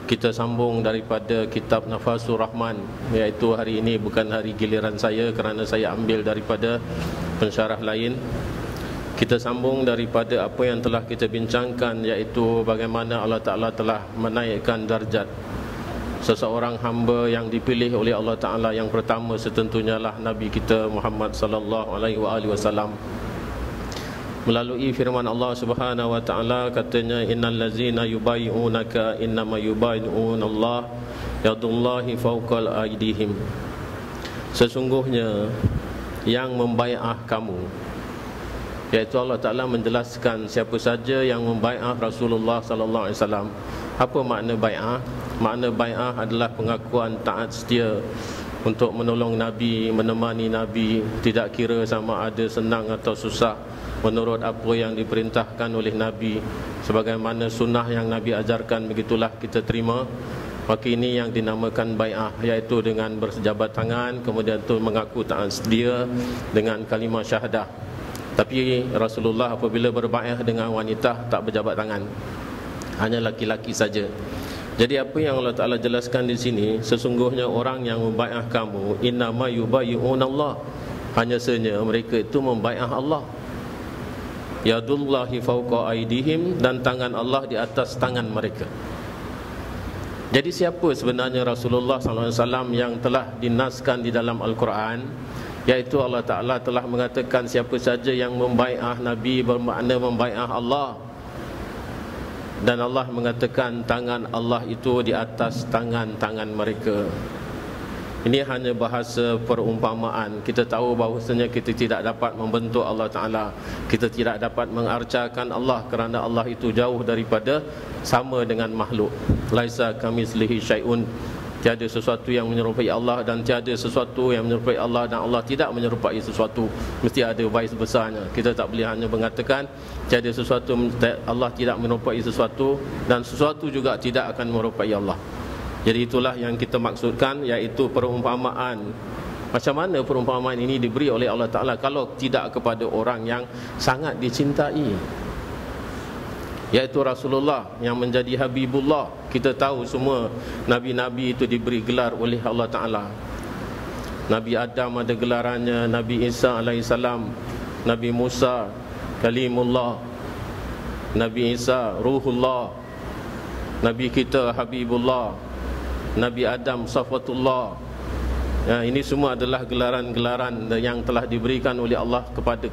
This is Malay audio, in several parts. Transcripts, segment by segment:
Kita sambung daripada kitab Nafasur Rahman, iaitu hari ini bukan hari giliran saya kerana saya ambil daripada pensyarah lain. Kita sambung daripada apa yang telah kita bincangkan, iaitu bagaimana Allah Ta'ala telah menaikkan darjat seseorang hamba yang dipilih oleh Allah Ta'ala. Yang pertama setentunya lah Nabi kita Muhammad sallallahu alaihi wasallam. Melalui firman Allah Subhanahu wa taala, katanya, innal ladzina yubayyi'unaka innama yubayyi'unallaha yadullahi fawqal aydihim. Sesungguhnya yang membai'ah kamu, iaitu Allah Taala menjelaskan siapa saja yang membai'ah Rasulullah sallallahu alaihi wasallam. Apa makna bai'ah? Makna bai'ah adalah pengakuan taat setia untuk menolong Nabi, menemani Nabi, tidak kira sama ada senang atau susah, menurut apa yang diperintahkan oleh Nabi, sebagaimana sunnah yang Nabi ajarkan, begitulah kita terima. Maka ini yang dinamakan bai'ah, iaitu dengan bersejabat tangan, kemudian tu mengaku taat setia dengan kalimah syahadah. Tapi Rasulullah apabila berbai'ah dengan wanita tak berjabat tangan, hanya laki-laki saja. Jadi apa yang Allah Ta'ala jelaskan di sini, sesungguhnya orang yang membai'ah kamu, innama yubayyi'unallah, hanya saja mereka itu membai'ah Allah. Yadullahi fawqa aydihim, dan tangan Allah di atas tangan mereka. Jadi siapa sebenarnya Rasulullah SAW yang telah dinaskan di dalam Al-Quran, iaitu Allah Ta'ala telah mengatakan siapa saja yang membai'ah Nabi bermakna membai'ah Allah. Dan Allah mengatakan tangan Allah itu di atas tangan-tangan mereka. Ini hanya bahasa perumpamaan. Kita tahu bahawasanya kita tidak dapat membentuk Allah Ta'ala, kita tidak dapat mengarcakan Allah, kerana Allah itu jauh daripada sama dengan makhluk. Laisa kamitslihi syai'un, tiada sesuatu yang menyerupai Allah dan tiada sesuatu yang menyerupai Allah, dan Allah tidak menyerupai sesuatu, mesti ada bais besarnya. Kita tak boleh hanya mengatakan tiada sesuatu, Allah tidak menyerupai sesuatu, dan sesuatu juga tidak akan menyerupai Allah. Jadi itulah yang kita maksudkan, iaitu perumpamaan. Macam mana perumpamaan ini diberi oleh Allah Ta'ala kalau tidak kepada orang yang sangat dicintai, iaitu Rasulullah yang menjadi Habibullah. Kita tahu semua Nabi-Nabi itu diberi gelar oleh Allah Ta'ala. Nabi Adam ada gelarannya, Nabi Isa alaihissalam, Nabi Musa Kalimullah, Nabi Isa Ruhullah, Nabi kita Habibullah, Nabi Adam Safatullah. Ya, ini semua adalah gelaran-gelaran yang telah diberikan oleh Allah kepada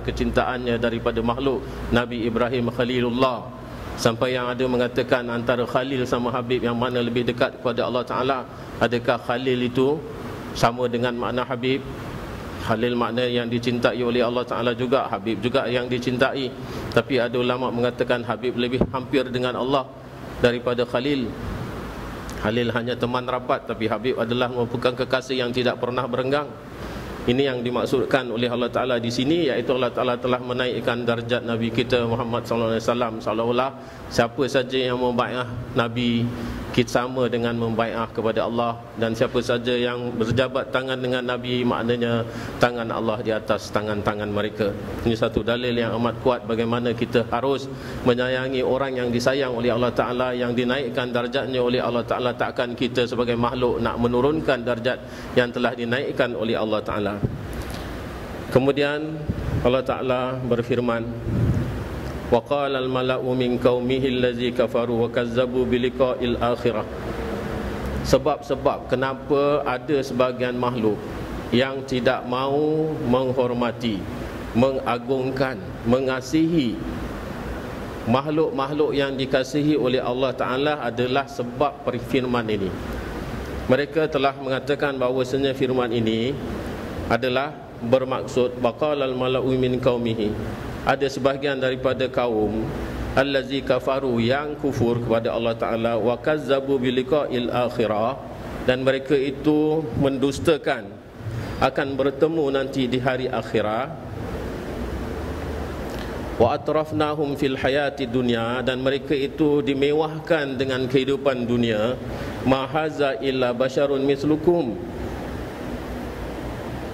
kecintaannya daripada makhluk. Nabi Ibrahim Khalilullah, sampai yang ada mengatakan antara Khalil sama Habib yang mana lebih dekat kepada Allah Ta'ala. Adakah Khalil itu sama dengan makna Habib? Khalil makna yang dicintai oleh Allah Ta'ala juga, Habib juga yang dicintai. Tapi ada ulama mengatakan Habib lebih hampir dengan Allah daripada Khalil. Khalil hanya teman rapat, tapi Habib adalah merupakan kekasih yang tidak pernah berenggang. Ini yang dimaksudkan oleh Allah Ta'ala di sini, iaitu Allah Ta'ala telah menaikkan darjat Nabi kita Muhammad SAW. Seolah-olah siapa saja yang membai'ah Nabi, kita sama dengan membai'ah kepada Allah. Dan siapa saja yang berjabat tangan dengan Nabi, maknanya tangan Allah di atas tangan-tangan mereka. Ini satu dalil yang amat kuat bagaimana kita harus menyayangi orang yang disayang oleh Allah Ta'ala, yang dinaikkan darjatnya oleh Allah Ta'ala. Takkan kita sebagai makhluk nak menurunkan darjat yang telah dinaikkan oleh Allah Ta'ala. Kemudian Allah Ta'ala berfirman, wa qala al mala'u min qaumihi allazi kafaru wa kazzabu bi liqa'il akhirah. Sebab-sebab kenapa ada sebahagian makhluk yang tidak mau menghormati, mengagungkan, mengasihi makhluk-makhluk yang dikasihi oleh Allah Ta'ala adalah sebab firman ini. Mereka telah mengatakan bahawasanya firman ini adalah bermaksud baqalal mala'u min qaumihi, ada sebahagian daripada kaum allazi kafaru, yang kufur kepada Allah Ta'ala, wa kazzabu biliqa'il akhirah, dan mereka itu mendustakan akan bertemu nanti di hari akhirat. Wa atrafnahum fil hayati dunya, dan mereka itu dimewahkan dengan kehidupan dunia. Ma haza illa basyarun mislukum,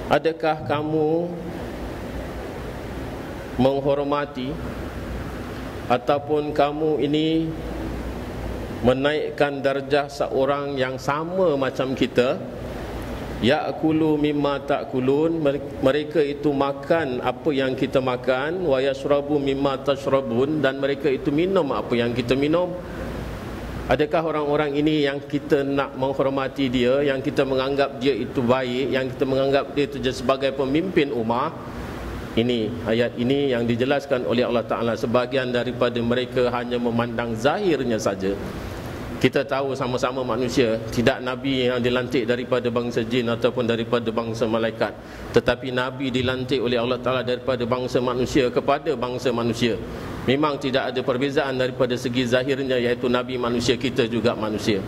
adakah kamu menghormati ataupun kamu ini menaikkan darjah seorang yang sama macam kita. Ya'kulu mimma ta'kulun, mereka itu makan apa yang kita makan. Wa yashrabu mimma tashrabun, dan mereka itu minum apa yang kita minum. Adakah orang-orang ini yang kita nak menghormati dia, yang kita menganggap dia itu baik, yang kita menganggap dia itu sebagai pemimpin ummah? Ini ayat ini yang dijelaskan oleh Allah Ta'ala. Sebahagian daripada mereka hanya memandang zahirnya saja. Kita tahu sama-sama manusia, tidak Nabi yang dilantik daripada bangsa jin ataupun daripada bangsa malaikat, tetapi Nabi dilantik oleh Allah Ta'ala daripada bangsa manusia kepada bangsa manusia. Memang tidak ada perbezaan daripada segi zahirnya, iaitu Nabi manusia, kita juga manusia.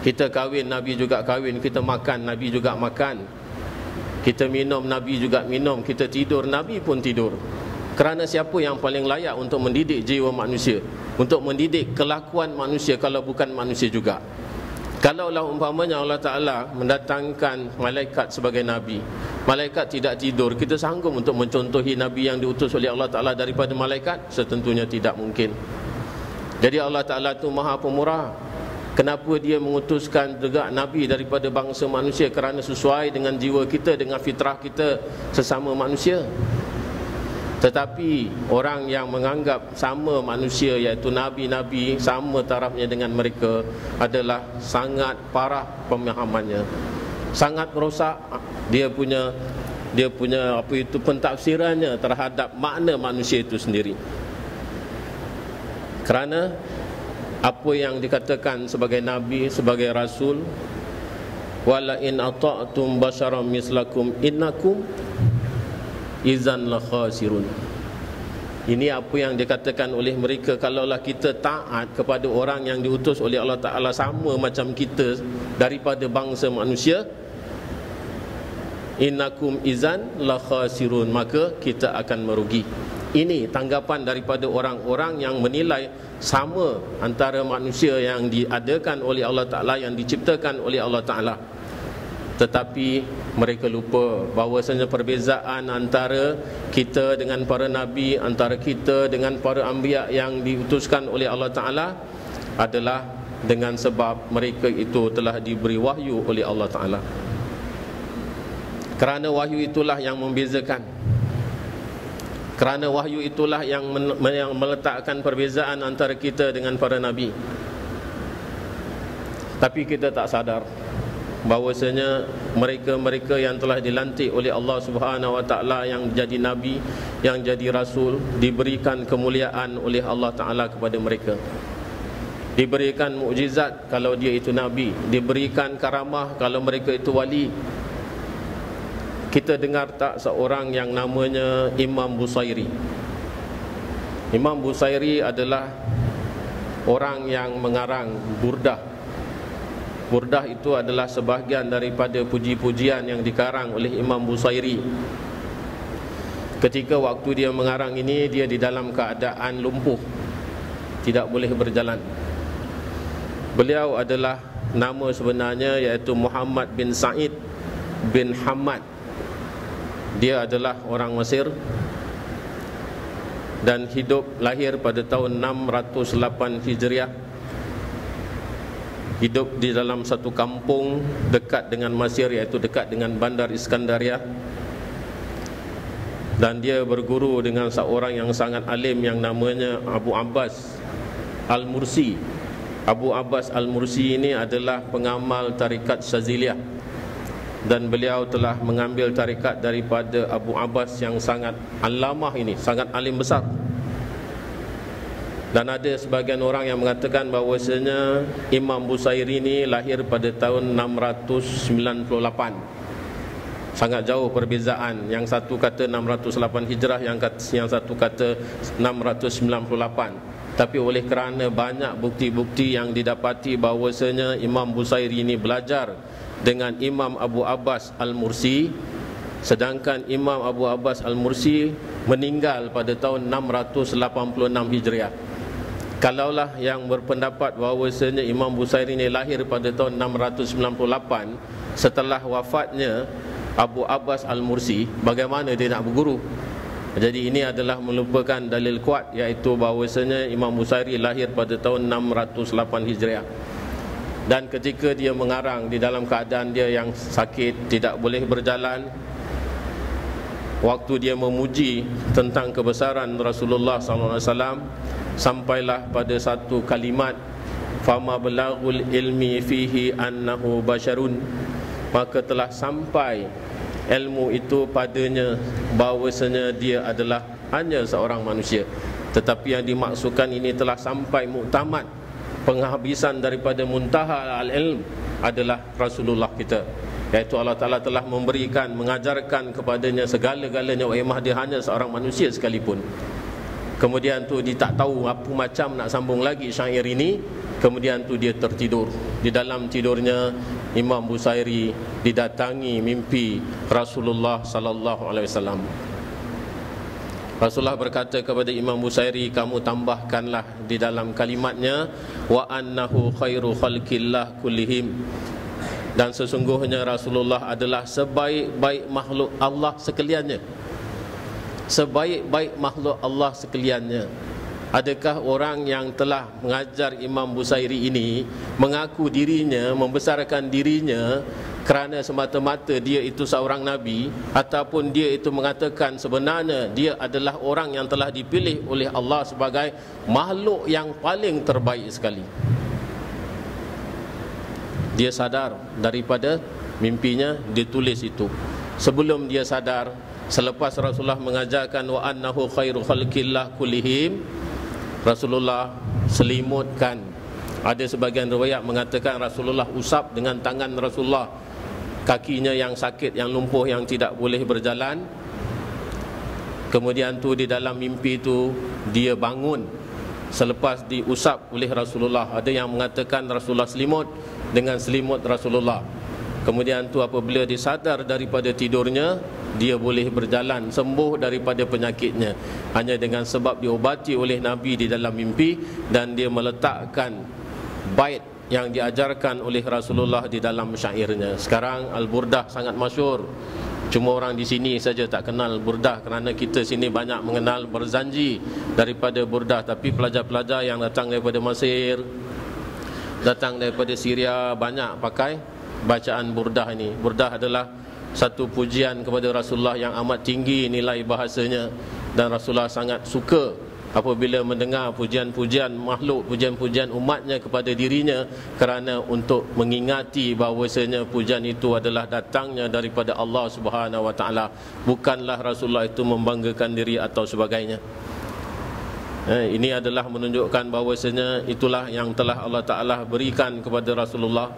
Kita kahwin, Nabi juga kahwin. Kita makan, Nabi juga makan. Kita minum, Nabi juga minum. Kita tidur, Nabi pun tidur. Kerana siapa yang paling layak untuk mendidik jiwa manusia, untuk mendidik kelakuan manusia kalau bukan manusia juga? Kalaulah umpamanya Allah Ta'ala mendatangkan malaikat sebagai Nabi, malaikat tidak tidur, kita sanggup untuk mencontohi Nabi yang diutus oleh Allah Ta'ala daripada malaikat? Setentunya tidak mungkin. Jadi Allah Ta'ala itu Maha Pemurah. Kenapa dia mengutuskan juga Nabi daripada bangsa manusia? Kerana sesuai dengan jiwa kita, dengan fitrah kita sesama manusia. Tetapi orang yang menganggap sama manusia, iaitu Nabi-Nabi, sama tarafnya dengan mereka, adalah sangat parah pemahamannya, sangat rosak dia punya apa itu pentafsirannya terhadap makna manusia itu sendiri. Kerana apa yang dikatakan sebagai Nabi, sebagai Rasul, wala in ata'tum basharam mislakum innakum izan la khasirun. Ini apa yang dikatakan oleh mereka. Kalaulah kita taat kepada orang yang diutus oleh Allah Ta'ala sama macam kita daripada bangsa manusia, innakum izan la khasirun, maka kita akan merugi. Ini tanggapan daripada orang-orang yang menilai sama antara manusia yang diadakan oleh Allah Ta'ala, yang diciptakan oleh Allah Ta'ala. Tetapi mereka lupa bahawasanya perbezaan antara kita dengan para Nabi, antara kita dengan para anbiya yang diutuskan oleh Allah Ta'ala adalah dengan sebab mereka itu telah diberi wahyu oleh Allah Ta'ala. Kerana wahyu itulah yang membezakan, kerana wahyu itulah yang meletakkan perbezaan antara kita dengan para Nabi. Tapi kita tak sadar bahawasanya mereka-mereka yang telah dilantik oleh Allah Subhanahu Wa Ta'ala, yang jadi Nabi, yang jadi Rasul, diberikan kemuliaan oleh Allah Ta'ala kepada mereka. Diberikan mukjizat kalau dia itu Nabi, diberikan karamah kalau mereka itu wali. Kita dengar tak seorang yang namanya Imam Busairi? Imam Busairi adalah orang yang mengarang burdah. Burdah itu adalah sebahagian daripada puji-pujian yang dikarang oleh Imam Busairi. Ketika waktu dia mengarang ini, dia di dalam keadaan lumpuh, tidak boleh berjalan. Beliau adalah nama sebenarnya iaitu Muhammad bin Sa'id bin Hamad. Dia adalah orang Mesir dan lahir pada tahun 608 Hijriah. Hidup di dalam satu kampung dekat dengan Mesir, iaitu dekat dengan Bandar Iskandaria. Dan dia berguru dengan seorang yang sangat alim yang namanya Abu Abbas Al-Mursi. Abu Abbas Al-Mursi ini adalah pengamal tarikat Syaziliyah, dan beliau telah mengambil tarikat daripada Abu Abbas yang sangat alamah ini, sangat alim besar. Dan ada sebagian orang yang mengatakan bahawasanya Imam Busairi ini lahir pada tahun 698. Sangat jauh perbezaan. Yang satu kata 608 Hijrah, yang satu kata 698. Tapi oleh kerana banyak bukti-bukti yang didapati bahawasanya Imam Busairi ini belajar dengan Imam Abu Abbas Al-Mursi, sedangkan Imam Abu Abbas Al-Mursi meninggal pada tahun 686 Hijriah. Kalaulah yang berpendapat bahawasanya Imam Busairi ini lahir pada tahun 698 setelah wafatnya Abu Abbas Al-Mursi, bagaimana dia nak berguru? Jadi ini adalah melupakan dalil kuat, iaitu bahawasanya Imam Busairi lahir pada tahun 608 Hijriah. Dan ketika dia mengarang di dalam keadaan dia yang sakit, tidak boleh berjalan, waktu dia memuji tentang kebesaran Rasulullah SAW, sampailah pada satu kalimat, fama balaghul ilmi fihi annahu basyarun, maka telah sampai ilmu itu padanya bahawasanya dia adalah hanya seorang manusia. Tetapi yang dimaksudkan ini telah sampai muktamad, penghabisan daripada muntaha al-ilm adalah Rasulullah kita, iaitu Allah Ta'ala telah memberikan, mengajarkan kepadanya segala-galanya, wa'imah dia hanya seorang manusia sekalipun. Kemudian tu dia tak tahu apa macam nak sambung lagi syair ini. Kemudian tu dia tertidur. Di dalam tidurnya Imam Busairi didatangi mimpi Rasulullah sallallahu alaihi wasallam. Rasulullah berkata kepada Imam Busairi, kamu tambahkanlah di dalam kalimatnya, wa annahu khairu khalqillah kullihim, dan sesungguhnya Rasulullah adalah sebaik-baik makhluk Allah sekaliannya. Sebaik-baik makhluk Allah sekaliannya. Adakah orang yang telah mengajar Imam Busairi ini mengaku dirinya, membesarkan dirinya kerana semata-mata dia itu seorang Nabi, ataupun dia itu mengatakan sebenarnya dia adalah orang yang telah dipilih oleh Allah sebagai makhluk yang paling terbaik sekali? Dia sadar daripada mimpinya, dia tulis itu. Sebelum dia sadar, selepas Rasulullah mengajarkan wa annahu khairu khalqillah kullihim, Rasulullah selimutkan. Ada sebagian riwayat mengatakan Rasulullah usap dengan tangan Rasulullah kakinya yang sakit, yang lumpuh, yang tidak boleh berjalan. Kemudian tu di dalam mimpi tu dia bangun selepas diusap oleh Rasulullah. Ada yang mengatakan Rasulullah selimut dengan selimut Rasulullah. Kemudian tu apabila dia sadar daripada tidurnya, dia boleh berjalan, sembuh daripada penyakitnya hanya dengan sebab diobati oleh Nabi di dalam mimpi, dan dia meletakkan bait yang diajarkan oleh Rasulullah di dalam syairnya. Sekarang Al-Burdah sangat masyhur. Cuma orang di sini saja tak kenal Burdah, kerana kita sini banyak mengenal Barzanji daripada Burdah. Tapi pelajar-pelajar yang datang daripada Mesir, datang daripada Syria, banyak pakai bacaan Burdah ini. Burdah adalah satu pujian kepada Rasulullah yang amat tinggi nilai bahasanya, dan Rasulullah sangat suka apabila mendengar pujian-pujian makhluk, pujian-pujian umatnya kepada dirinya, kerana untuk mengingati bahawasanya pujian itu adalah datangnya daripada Allah Subhanahu wa taala, bukanlah Rasulullah itu membanggakan diri atau sebagainya. Ini adalah menunjukkan bahawasanya itulah yang telah Allah Ta'ala berikan kepada Rasulullah,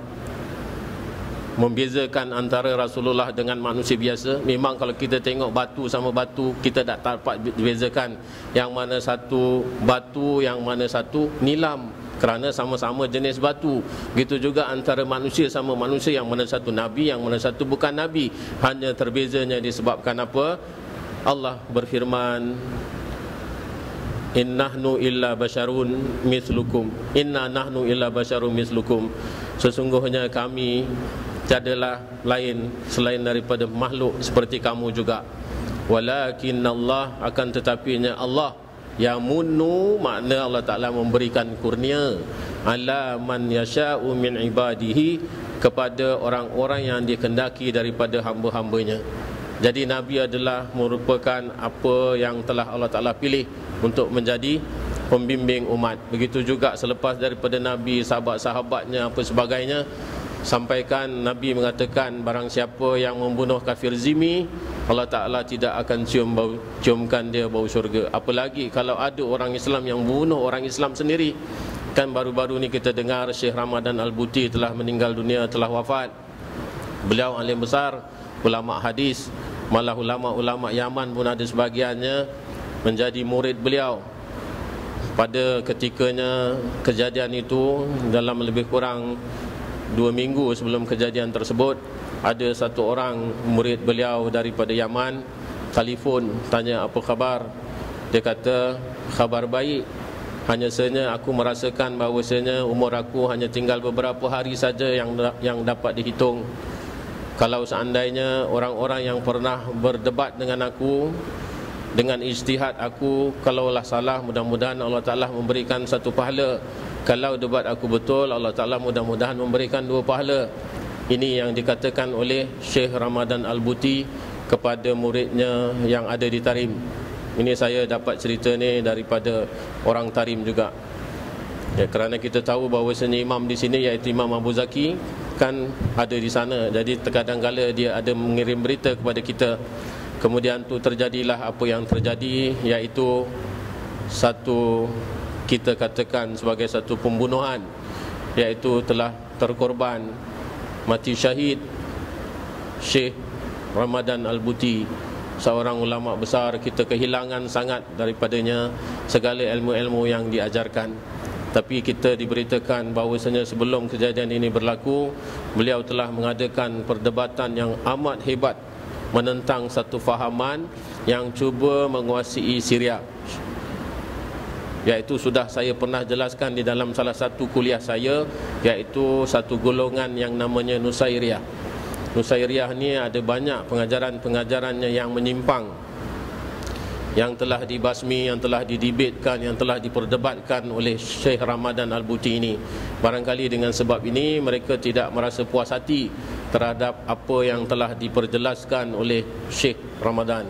membezakan antara Rasulullah dengan manusia biasa. Memang kalau kita tengok batu sama batu, kita tak dapat bezakan yang mana satu batu, yang mana satu nilam, kerana sama-sama jenis batu. Begitu juga antara manusia sama manusia, yang mana satu Nabi, yang mana satu bukan Nabi. Hanya terbezanya disebabkan apa? Allah berfirman, innahnu illa basyarun mislukum, inna nahnu illa basyarun mislukum, sesungguhnya kami tiadalah lain selain daripada makhluk seperti kamu juga. Walakin Allah, akan tetapinya Allah, yamunnu, makna Allah Ta'ala memberikan kurnia, ala man yasha'u min ibadihi, kepada orang-orang yang dikehendaki daripada hamba-hambanya. Jadi Nabi adalah merupakan apa yang telah Allah Ta'ala pilih untuk menjadi pembimbing umat. Begitu juga selepas daripada Nabi, sahabat-sahabatnya, apa sebagainya, sampaikan Nabi mengatakan barang siapa yang membunuh kafir zimmi, Allah Ta'ala tidak akan ciumkan dia bau syurga. Apalagi kalau ada orang Islam yang membunuh orang Islam sendiri. Kan baru-baru ni kita dengar Syekh Ramadan Al-Buti telah meninggal dunia, telah wafat. Beliau alim besar, ulama hadis, malah ulama-ulama Yaman pun ada sebahagiannya menjadi murid beliau. Pada ketikanya kejadian itu, dalam lebih kurang 2 minggu sebelum kejadian tersebut, ada satu orang murid beliau daripada Yaman telefon tanya apa khabar. Dia kata khabar baik, hanya saja aku merasakan bahawasanya umur aku hanya tinggal beberapa hari saja yang dapat dihitung. Kalau seandainya orang-orang yang pernah berdebat dengan aku dengan ijtihad aku. Kalaulah salah, mudah-mudahan Allah Ta'ala memberikan satu pahala. Kalau debat aku betul, Allah Ta'ala mudah-mudahan memberikan 2 pahala. Ini yang dikatakan oleh Syekh Ramadan Al-Buti kepada muridnya yang ada di Tarim. Ini saya dapat cerita ni daripada orang Tarim juga. Ya, kerana kita tahu bahawasanya imam di sini iaitu Imam Abu Zaki kan ada di sana. Jadi terkadang-kala dia ada mengirim berita kepada kita. Kemudian tu terjadilah apa yang terjadi, iaitu satu, kita katakan sebagai satu pembunuhan, iaitu telah terkorban, mati syahid Syekh Ramadan Al-Buti, seorang ulama besar. Kita kehilangan sangat daripadanya segala ilmu-ilmu yang diajarkan. Tapi kita diberitakan bahawasanya sebelum kejadian ini berlaku, beliau telah mengadakan perdebatan yang amat hebat menentang satu fahaman yang cuba menguasai Syria, iaitu sudah saya pernah jelaskan di dalam salah satu kuliah saya, iaitu satu golongan yang namanya Nusairiyah. Nusairiyah ni ada banyak pengajaran-pengajarannya yang menyimpang, yang telah dibasmi, yang telah didibetkan, yang telah diperdebatkan oleh Syekh Ramadan Al-Buti ini. Barangkali dengan sebab ini mereka tidak merasa puas hati terhadap apa yang telah diperjelaskan oleh Syekh Ramadan.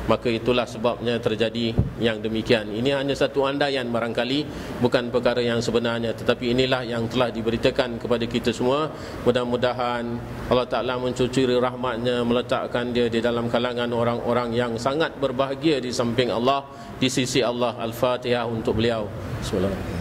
Maka itulah sebabnya terjadi yang demikian. Ini hanya satu andaian barangkali, bukan perkara yang sebenarnya, tetapi inilah yang telah diberitakan kepada kita semua. Mudah-mudahan Allah Ta'ala mencucuri rahmatnya, meletakkan dia di dalam kalangan orang-orang yang sangat berbahagia di samping Allah, di sisi Allah. Al-Fatihah untuk beliau. Bismillahirrahmanirrahim.